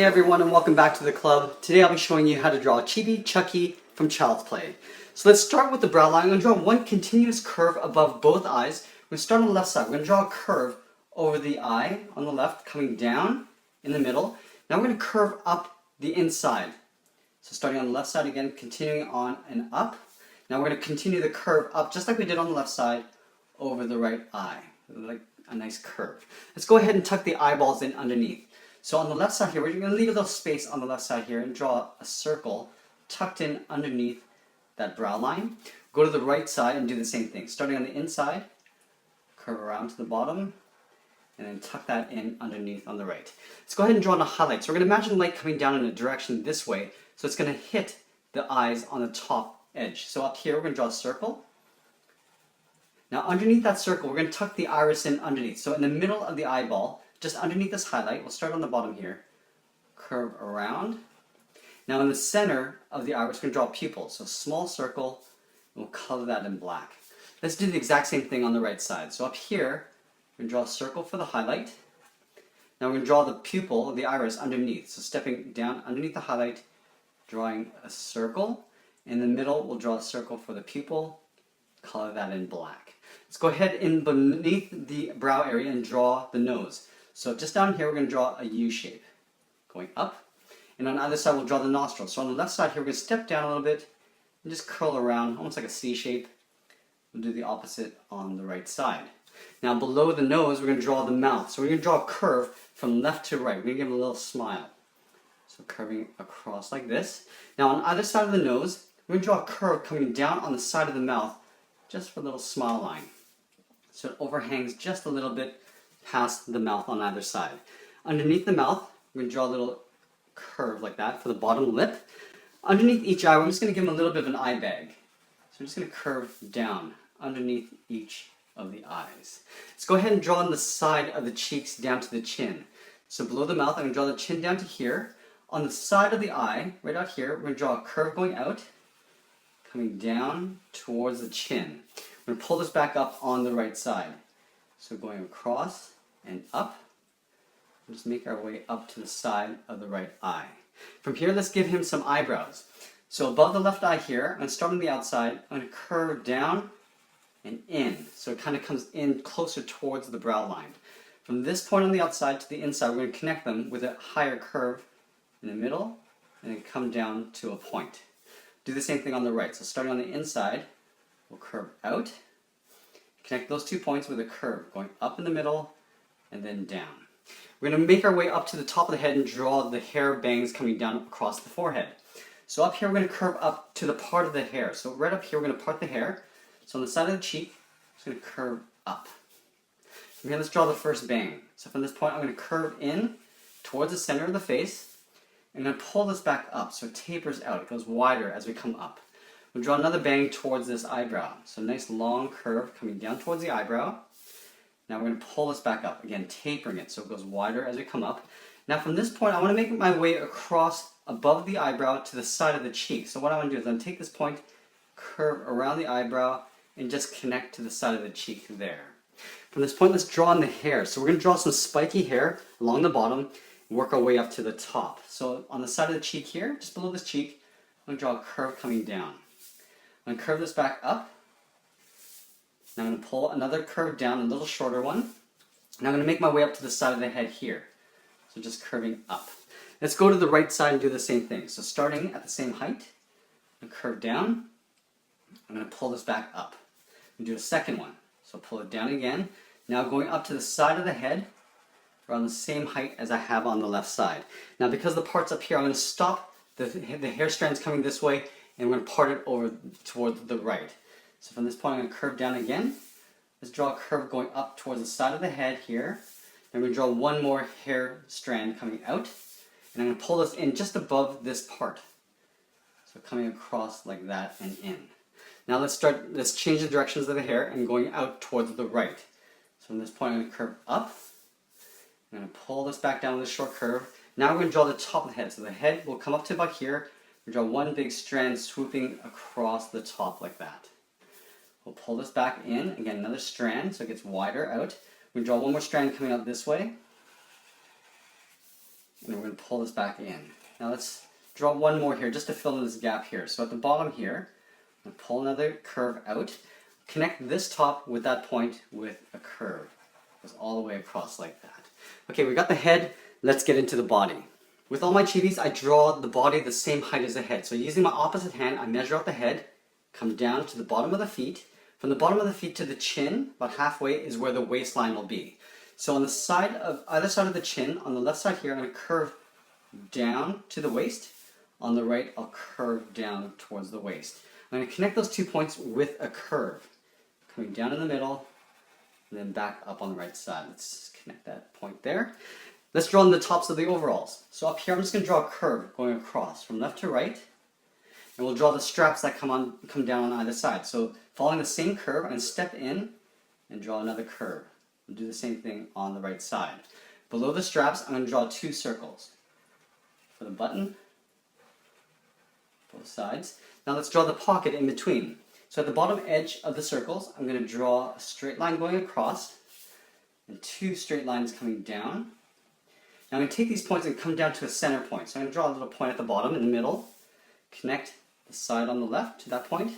Hey everyone, and welcome back to the club. Today I'll be showing you how to draw Chibi Chucky from Child's Play. So let's start with the brow line. I'm going to draw one continuous curve above both eyes. We're going to start on the left side. We're going to draw a curve over the eye on the left, coming down in the middle. Now we're going to curve up the inside. So starting on the left side again, continuing on and up. Now we're going to continue the curve up just like we did on the left side over the right eye. Like a nice curve. Let's go ahead and tuck the eyeballs in underneath. So on the left side here, we're going to leave a little space on the left side here and draw a circle tucked in underneath that brow line. Go to the right side and do the same thing. Starting on the inside, curve around to the bottom, and then tuck that in underneath on the right. Let's go ahead and draw in a highlight. So we're going to imagine light coming down in a direction this way, so it's going to hit the eyes on the top edge. So up here, we're going to draw a circle. Now underneath that circle, we're going to tuck the iris in underneath. So in the middle of the eyeball, just underneath this highlight, we'll start on the bottom here, curve around. Now in the center of the iris, we're going to draw a pupil. So small circle, and we'll color that in black. Let's do the exact same thing on the right side. So up here, we're going to draw a circle for the highlight. Now we're going to draw the pupil of the iris underneath. So stepping down underneath the highlight, drawing a circle. In the middle, we'll draw a circle for the pupil, color that in black. Let's go ahead in beneath the brow area and draw the nose. So just down here, we're going to draw a U shape, going up. And on either side, we'll draw the nostrils. So on the left side here, we're going to step down a little bit and just curl around, almost like a C shape. We'll do the opposite on the right side. Now below the nose, we're going to draw the mouth. So we're going to draw a curve from left to right. We're going to give it a little smile. So curving across like this. Now on either side of the nose, we're going to draw a curve coming down on the side of the mouth, just for a little smile line. So it overhangs just a little bit past the mouth on either side. Underneath the mouth, we're going to draw a little curve like that for the bottom lip. Underneath each eye, we're just going to give them a little bit of an eye bag. So we're just going to curve down underneath each of the eyes. Let's go ahead and draw on the side of the cheeks down to the chin. So below the mouth, I'm going to draw the chin down to here. On the side of the eye, right out here, we're going to draw a curve going out, coming down towards the chin. We're going to pull this back up on the right side. So going across and up. We'll just make our way up to the side of the right eye. From here, let's give him some eyebrows. So above the left eye here, I'm going to start on the outside. I'm going to curve down and in. So it kind of comes in closer towards the brow line. From this point on the outside to the inside, we're going to connect them with a higher curve in the middle and then come down to a point. Do the same thing on the right. So starting on the inside, we'll curve out. Connect those 2 points with a curve, going up in the middle and then down. We're going to make our way up to the top of the head and draw the hair bangs coming down across the forehead. So up here we're going to curve up to the part of the hair. So right up here we're going to part the hair. So on the side of the cheek, it's going to curve up. From here, let's draw the first bang. So from this point I'm going to curve in towards the center of the face. I'm going to pull this back up so it tapers out. It goes wider as we come up. We'll draw another bang towards this eyebrow. So a nice long curve coming down towards the eyebrow. Now we're going to pull this back up, again tapering it so it goes wider as we come up. Now from this point I want to make my way across above the eyebrow to the side of the cheek. So what I want to do is I'm going to take this point, curve around the eyebrow, and just connect to the side of the cheek there. From this point, let's draw in the hair. So we're going to draw some spiky hair along the bottom and work our way up to the top. So on the side of the cheek here, just below this cheek, I'm going to draw a curve coming down. I'm going to curve this back up. Now I'm going to pull another curve down, a little shorter one. Now I'm going to make my way up to the side of the head here. So just curving up. Let's go to the right side and do the same thing. So starting at the same height, I'm going to curve down. I'm going to pull this back up. And do a second one. So pull it down again. Now going up to the side of the head, around the same height as I have on the left side. Now because the part's up here, I'm going to stop the hair strands coming this way, and we're going to part it over toward the right. So from this point, I'm going to curve down again. Let's draw a curve going up towards the side of the head here. Then we're going to draw one more hair strand coming out. And I'm going to pull this in just above this part. So coming across like that and in. Now let's change the directions of the hair and going out towards the right. So from this point, I'm going to curve up. I'm going to pull this back down with a short curve. Now we're going to draw the top of the head. So the head will come up to about here. We draw one big strand swooping across the top like that. We'll pull this back in. Again, another strand so it gets wider out. We draw one more strand coming out this way. and we're going to pull this back in. Now let's draw one more here just to fill in this gap here. So at the bottom here, I'm going to pull another curve out, connect this top with that point with a curve. It goes all the way across like that. Okay, we got the head, let's get into the body. With all my chibis, I draw the body the same height as the head. So using my opposite hand, I measure out the head, come down to the bottom of the feet. From the bottom of the feet to the chin, about halfway, is where the waistline will be. So on the side of either side of the chin, on the left side here, I'm going to curve down to the waist. On the right, I'll curve down towards the waist. I'm going to connect those 2 points with a curve, coming down in the middle, and then back up on the right side. Let's connect that point there. Let's draw on the tops of the overalls. So up here, I'm just going to draw a curve going across from left to right, and we'll draw the straps that come down on either side. So following the same curve, I'm going to step in and draw another curve. We'll do the same thing on the right side. Below the straps, I'm going to draw 2 circles for the button, both sides. Now let's draw the pocket in between. So at the bottom edge of the circles, I'm going to draw a straight line going across and 2 straight lines coming down. Now I'm going to take these points and come down to a center point. So I'm going to draw a little point at the bottom in the middle, connect the side on the left to that point,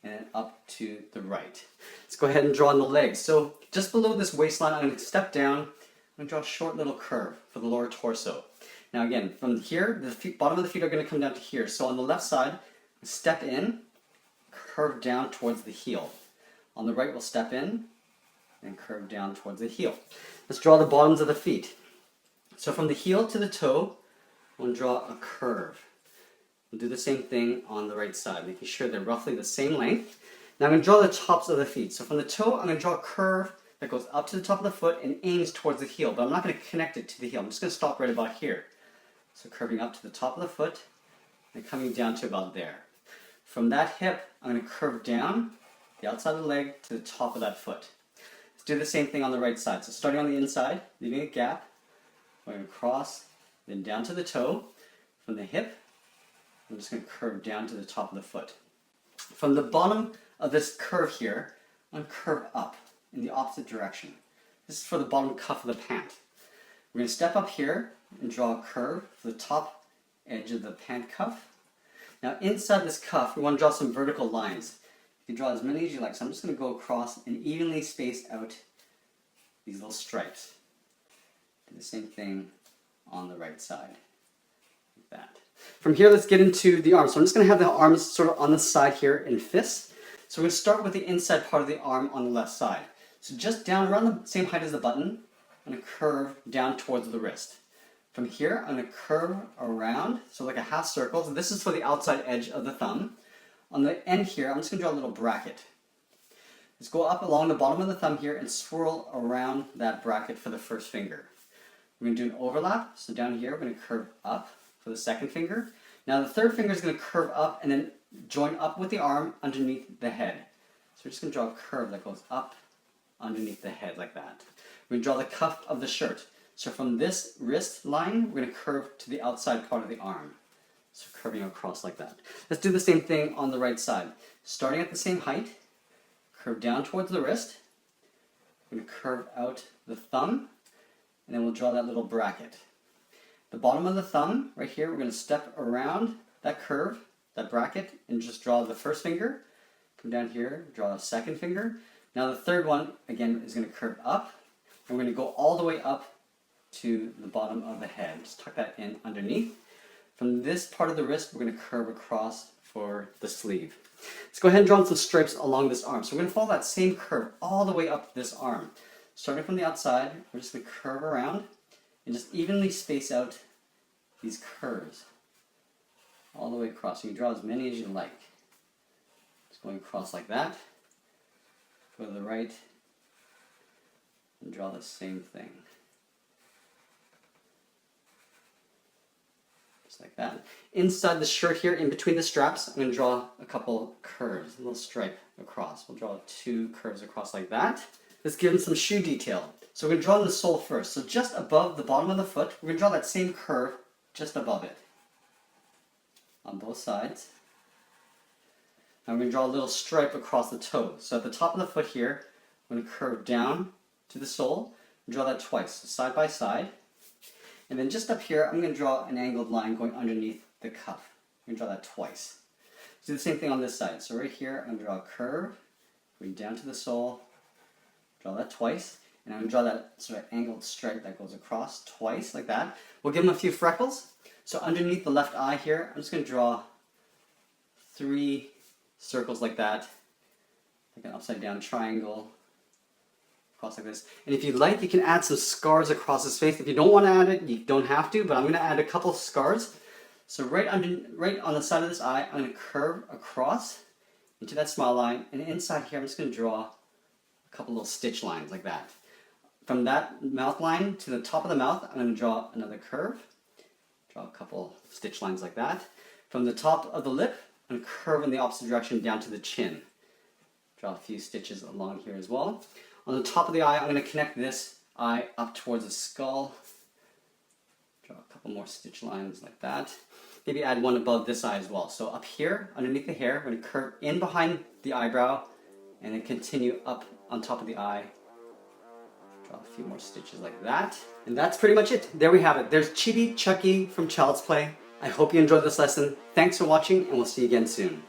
and up to the right. Let's go ahead and draw on the legs. So just below this waistline, I'm going to step down. I'm going to draw a short little curve for the lower torso. Now again, from here, the bottom of the feet are going to come down to here. So on the left side, step in, curve down towards the heel. On the right, we'll step in and curve down towards the heel. Let's draw the bottoms of the feet. So from the heel to the toe, we'll draw a curve. We'll do the same thing on the right side, making sure they're roughly the same length. Now I'm going to draw the tops of the feet. So from the toe, I'm going to draw a curve that goes up to the top of the foot and aims towards the heel, but I'm not going to connect it to the heel. I'm just going to stop right about here. So curving up to the top of the foot and coming down to about there. From that hip, I'm going to curve down the outside of the leg to the top of that foot. Let's do the same thing on the right side. So starting on the inside, leaving a gap, going across, then down to the toe. From the hip, I'm just going to curve down to the top of the foot. From the bottom of this curve here, I'm going to curve up in the opposite direction. This is for the bottom cuff of the pant. We're going to step up here and draw a curve for the top edge of the pant cuff. Now inside this cuff, we want to draw some vertical lines. You can draw as many as you like, so I'm just going to go across and evenly space out these little stripes. Do the same thing on the right side, like that. From here, let's get into the arms. So I'm just going to have the arms sort of on the side here in fists. So we're going to start with the inside part of the arm on the left side. So just down around the same height as the button, I'm going to curve down towards the wrist. From here, I'm going to curve around, so like a half circle. So this is for the outside edge of the thumb. On the end here, I'm just going to draw a little bracket. Let's go up along the bottom of the thumb here and swirl around that bracket for the first finger. We're going to do an overlap. So down here, we're going to curve up for the second finger. Now the third finger is going to curve up and then join up with the arm underneath the head. So we're just going to draw a curve that goes up underneath the head like that. We're going to draw the cuff of the shirt. So from this wrist line, we're going to curve to the outside part of the arm. So curving across like that. Let's do the same thing on the right side. Starting at the same height, curve down towards the wrist. We're going to curve out the thumb, and then we'll draw that little bracket. The bottom of the thumb, right here, we're going to step around that curve, that bracket, and just draw the first finger. Come down here, draw a second finger. Now the third one, again, is going to curve up, and we're going to go all the way up to the bottom of the head. Just tuck that in underneath. From this part of the wrist, we're going to curve across for the sleeve. Let's go ahead and draw some stripes along this arm. So we're going to follow that same curve all the way up this arm. Starting from the outside, we're just going to curve around and just evenly space out these curves all the way across. So you draw as many as you like. Just going across like that. Go to the right and draw the same thing. Like that. Inside the shirt here, in between the straps, I'm going to draw a couple curves, a little stripe across. We'll draw 2 curves across like that. Let's give them some shoe detail. So we're going to draw the sole first. So just above the bottom of the foot, we're going to draw that same curve just above it on both sides. Now we're going to draw a little stripe across the toe. So at the top of the foot here, I'm going to curve down to the sole and draw that twice, so side by side. And then just up here, I'm going to draw an angled line going underneath the cuff. I'm going to draw that twice. Do the same thing on this side. So right here, I'm going to draw a curve, going down to the sole, draw that twice, and I'm going to draw that sort of angled stripe that goes across twice, like that. We'll give them a few freckles. So underneath the left eye here, I'm just going to draw 3 circles like that, like an upside down triangle, across like this. And if you like, you can add some scars across his face. If you don't want to add it, you don't have to, but I'm going to add a couple of scars. So right on the side of this eye, I'm going to curve across into that smile line, and inside here I'm just going to draw a couple little stitch lines like that. From that mouth line to the top of the mouth, I'm going to draw another curve, draw a couple stitch lines like that. From the top of the lip, I'm going to curve in the opposite direction down to the chin. Draw a few stitches along here as well. On the top of the eye, I'm going to connect this eye up towards the skull. Draw a couple more stitch lines like that. Maybe add one above this eye as well. So up here, underneath the hair, I'm going to curve in behind the eyebrow and then continue up on top of the eye. Draw a few more stitches like that. And that's pretty much it. There we have it. There's Chibi Chucky from Child's Play. I hope you enjoyed this lesson. Thanks for watching, and we'll see you again soon.